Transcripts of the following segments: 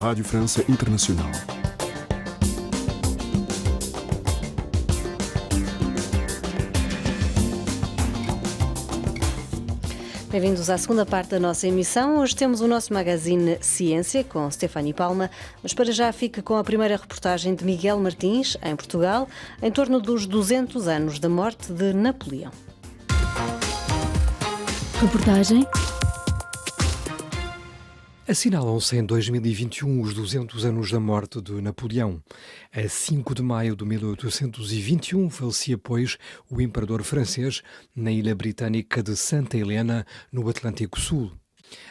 Rádio França Internacional. Bem-vindos à segunda parte da nossa emissão. Hoje temos o nosso magazine Ciência, com Stefanie Palma, mas para já fica com a primeira reportagem de Miguel Martins, em Portugal, em torno dos 200 anos da morte de Napoleão. Reportagem. Assinalam-se em 2021 os 200 anos da morte de Napoleão. A 5 de maio de 1821 falecia, pois, o imperador francês na ilha britânica de Santa Helena, no Atlântico Sul.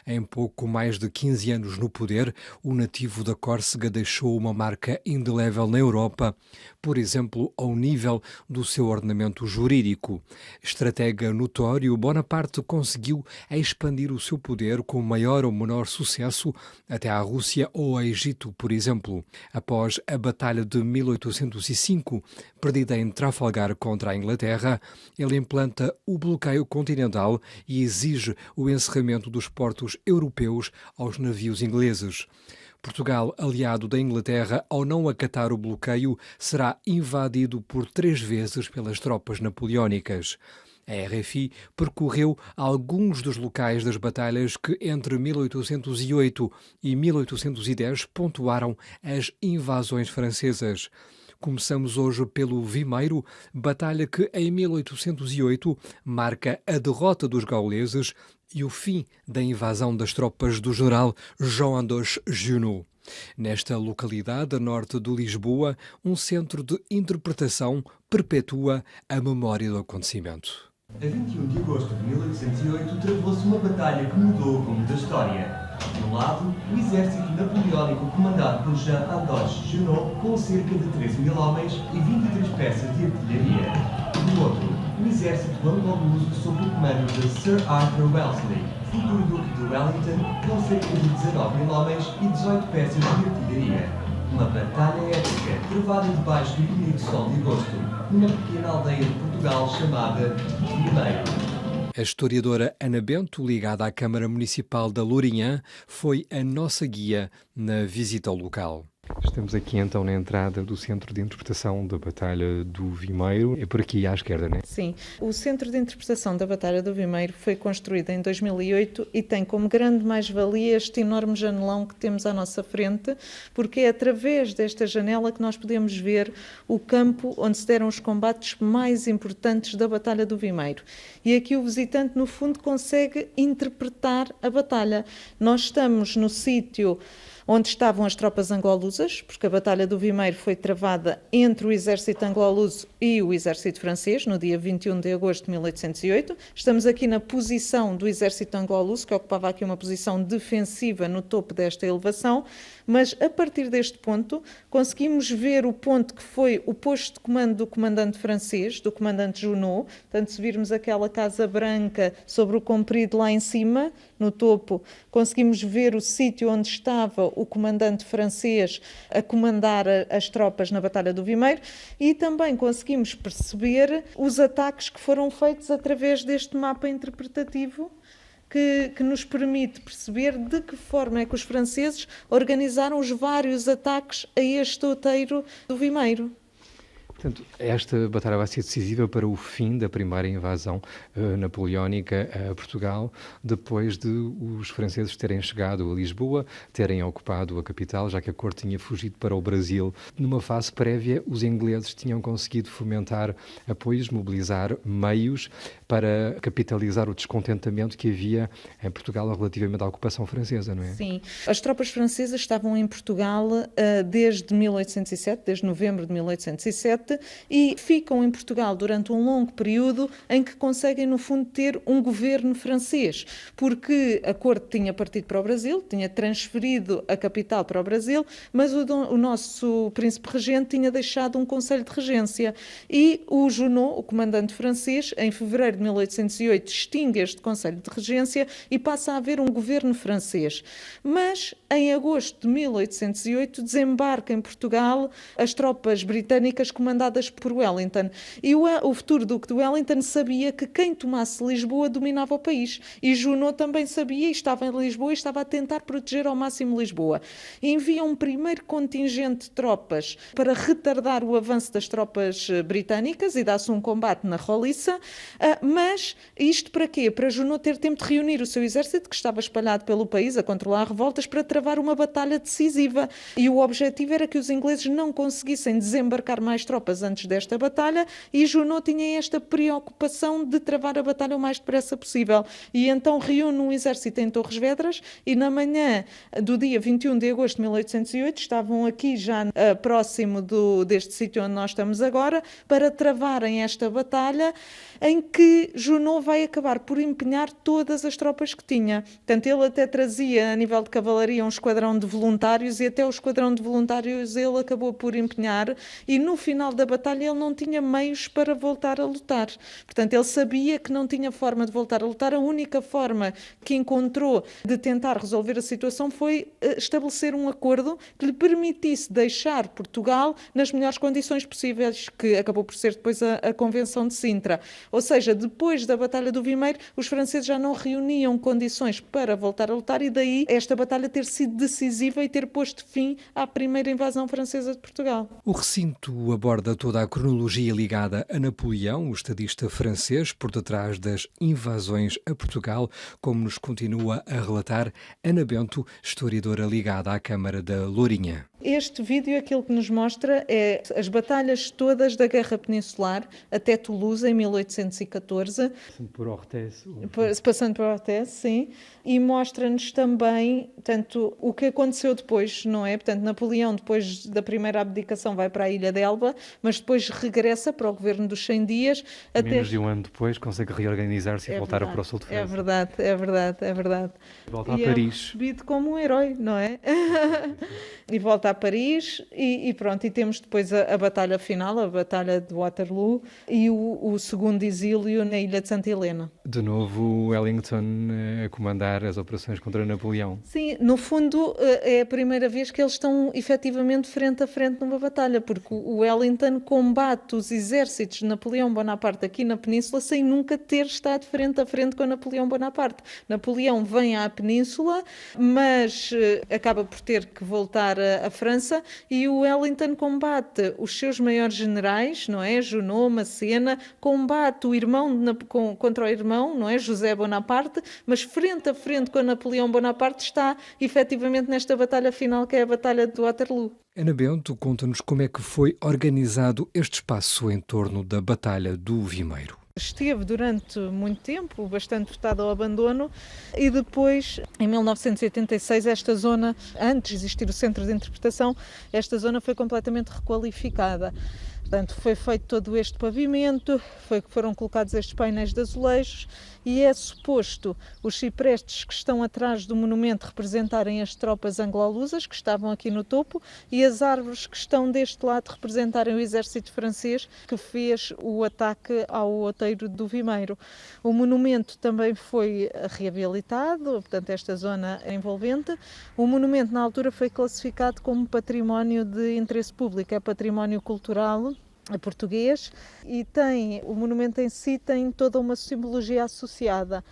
Em pouco mais de 15 anos no poder, o nativo da Córsega deixou uma marca indelével na Europa, por exemplo, ao nível do seu ordenamento jurídico. Estratega notório, Bonaparte conseguiu expandir o seu poder com maior ou menor sucesso até à Rússia ou ao Egito, por exemplo. Após a Batalha de 1805, perdida em Trafalgar contra a Inglaterra, ele implanta o bloqueio continental e exige o encerramento dos portos europeus aos navios ingleses. Portugal, aliado da Inglaterra, ao não acatar o bloqueio, será invadido por 3 vezes pelas tropas napoleónicas. A RFI percorreu alguns dos locais das batalhas que entre 1808 e 1810 pontuaram as invasões francesas. Começamos hoje pelo Vimeiro, batalha que em 1808 marca a derrota dos gauleses e o fim da invasão das tropas do general Jean-Andoche Junot. Nesta localidade, a norte de Lisboa, um centro de interpretação perpetua a memória do acontecimento. A 21 de agosto de 1808 travou-se uma batalha que mudou o rumo da história. De um lado, o exército napoleónico comandado por Jean-Andoche Junot com cerca de 13 mil homens e 23 peças de artilharia. Do outro, o exército anglo-luso sob o comando de Sir Arthur Wellesley, futuro duque de Wellington, com cerca de 19 mil homens e 18 peças de artilharia. Uma batalha épica, travada debaixo do bonito sol de agosto, numa pequena aldeia de Portugal chamada Vimeiro. A historiadora Ana Bento, ligada à Câmara Municipal da Lourinhã, foi a nossa guia na visita ao local. Estamos aqui então na entrada do Centro de Interpretação da Batalha do Vimeiro. É por aqui à esquerda, não é? Sim. O Centro de Interpretação da Batalha do Vimeiro foi construído em 2008 e tem como grande mais-valia este enorme janelão que temos à nossa frente, porque é através desta janela que nós podemos ver o campo onde se deram os combates mais importantes da Batalha do Vimeiro. E aqui o visitante, no fundo, consegue interpretar a batalha. Nós estamos no sítio onde estavam as tropas anglo-lusas, porque a Batalha do Vimeiro foi travada entre o exército anglo-luso e o exército francês, no dia 21 de agosto de 1808. Estamos aqui na posição do exército anglo-luso, que ocupava aqui uma posição defensiva no topo desta elevação, mas a partir deste ponto conseguimos ver o ponto que foi o posto de comando do comandante francês, do comandante Junot. Portanto, se virmos aquela Casa Branca sobre o comprido lá em cima, no topo, conseguimos ver o sítio onde estava o comandante francês a comandar as tropas na Batalha do Vimeiro e também conseguimos perceber os ataques que foram feitos através deste mapa interpretativo que nos permite perceber de que forma é que os franceses organizaram os vários ataques a este outeiro do Vimeiro. Portanto, esta batalha vai ser decisiva para o fim da primeira invasão napoleónica a Portugal, depois de os franceses terem chegado a Lisboa, terem ocupado a capital, já que a corte tinha fugido para o Brasil. Numa fase prévia, os ingleses tinham conseguido fomentar apoios, mobilizar meios para capitalizar o descontentamento que havia em Portugal relativamente à ocupação francesa, não é? Sim. As tropas francesas estavam em Portugal desde 1807, desde novembro de 1807, e ficam em Portugal durante um longo período em que conseguem, no fundo, ter um governo francês, porque a corte tinha partido para o Brasil, tinha transferido a capital para o Brasil, mas o nosso príncipe regente tinha deixado um conselho de regência. E o Junot, o comandante francês, em fevereiro de 1808, extingue este conselho de regência e passa a haver um governo francês. Mas, em agosto de 1808, desembarca em Portugal as tropas britânicas comandadas comandadas por Wellington. E o futuro Duque de Wellington sabia que quem tomasse Lisboa dominava o país. E Junot também sabia e estava em Lisboa e estava a tentar proteger ao máximo Lisboa. E envia um primeiro contingente de tropas para retardar o avanço das tropas britânicas e dá-se um combate na Roliça. Mas isto para quê? Para Junot ter tempo de reunir o seu exército, que estava espalhado pelo país a controlar revoltas, para travar uma batalha decisiva. E o objetivo era que os ingleses não conseguissem desembarcar mais tropas antes desta batalha, e Junot tinha esta preocupação de travar a batalha o mais depressa possível. E então reúne um exército em Torres Vedras e na manhã do dia 21 de agosto de 1808 estavam aqui já próximo deste sítio onde nós estamos agora para travarem esta batalha, em que Junot vai acabar por empenhar todas as tropas que tinha. Portanto, ele até trazia a nível de cavalaria um esquadrão de voluntários e até o esquadrão de voluntários ele acabou por empenhar, e no final da batalha ele não tinha meios para voltar a lutar. Portanto, ele sabia que não tinha forma de voltar a lutar. A única forma que encontrou de tentar resolver a situação foi estabelecer um acordo que lhe permitisse deixar Portugal nas melhores condições possíveis, que acabou por ser depois a Convenção de Sintra. Ou seja, depois da Batalha do Vimeiro, os franceses já não reuniam condições para voltar a lutar, e daí esta batalha ter sido decisiva e ter posto fim à primeira invasão francesa de Portugal. O recinto aborda toda a cronologia ligada a Napoleão, o estadista francês, por detrás das invasões a Portugal, como nos continua a relatar Ana Bento, historiadora ligada à Câmara da Lourinhã. Este vídeo aquilo que nos mostra é as batalhas todas da Guerra Peninsular até Toulouse em 1814. Passando por Orthez, sim. E mostra-nos também, portanto, o que aconteceu depois, não é? Portanto, Napoleão, depois da primeira abdicação, vai para a Ilha d'Elba, mas depois regressa para o governo dos 100 dias. Menos de um ano depois consegue reorganizar-se e voltar para o sul de França. É verdade. Volta a Paris. É recebido como um herói, não é? E volta a Paris e pronto, e temos depois a batalha final, a batalha de Waterloo e o segundo exílio na Ilha de Santa Helena. De novo Wellington a comandar as operações contra Napoleão. Sim, no fundo é a primeira vez que eles estão efetivamente frente a frente numa batalha, porque o Wellington combate os exércitos de Napoleão Bonaparte aqui na Península sem nunca ter estado frente a frente com Napoleão Bonaparte. Napoleão vem à Península, mas acaba por ter que voltar à França, e o Wellington combate os seus maiores generais, não é? Junot, Massena, combate o irmão contra o irmão, não é? José Bonaparte, mas frente a frente com Napoleão Bonaparte está efetivamente nesta batalha final, que é a Batalha de Waterloo. Ana Bento, conta-nos como é que foi organizado este espaço em torno da Batalha do Vimeiro. Esteve durante muito tempo bastante votado ao abandono e depois, em 1986, esta zona, antes de existir o centro de interpretação, esta zona foi completamente requalificada. Portanto, foi feito todo este pavimento, foram colocados estes painéis de azulejos e é suposto os ciprestes que estão atrás do monumento representarem as tropas anglo-lusas que estavam aqui no topo e as árvores que estão deste lado representarem o exército francês que fez o ataque ao outeiro do Vimeiro. O monumento também foi reabilitado, portanto esta zona é envolvente. O monumento na altura foi classificado como património de interesse público, é património cultural português, e o monumento em si tem toda uma simbologia associada.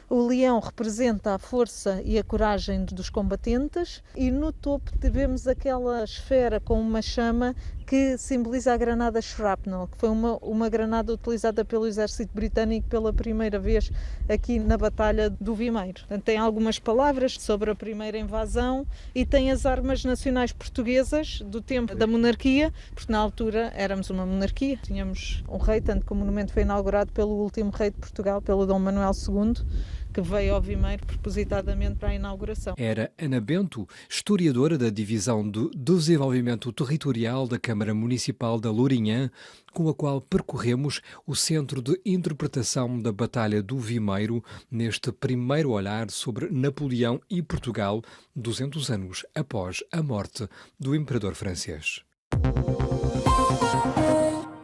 O leão representa a força e a coragem dos combatentes e no topo tivemos aquela esfera com uma chama que simboliza a granada shrapnel, que foi uma granada utilizada pelo exército britânico pela primeira vez aqui na Batalha do Vimeiro. Portanto, tem algumas palavras sobre a primeira invasão e tem as armas nacionais portuguesas do tempo da monarquia, porque na altura éramos uma monarquia, tínhamos um rei, tanto que o monumento foi inaugurado pelo último rei de Portugal, pelo Dom Manuel II, que veio ao Vimeiro propositadamente para a inauguração. Era Ana Bento, historiadora da Divisão do Desenvolvimento Territorial da Câmara Municipal da Lourinhã, com a qual percorremos o centro de interpretação da Batalha do Vimeiro neste primeiro olhar sobre Napoleão e Portugal, 200 anos após a morte do imperador francês.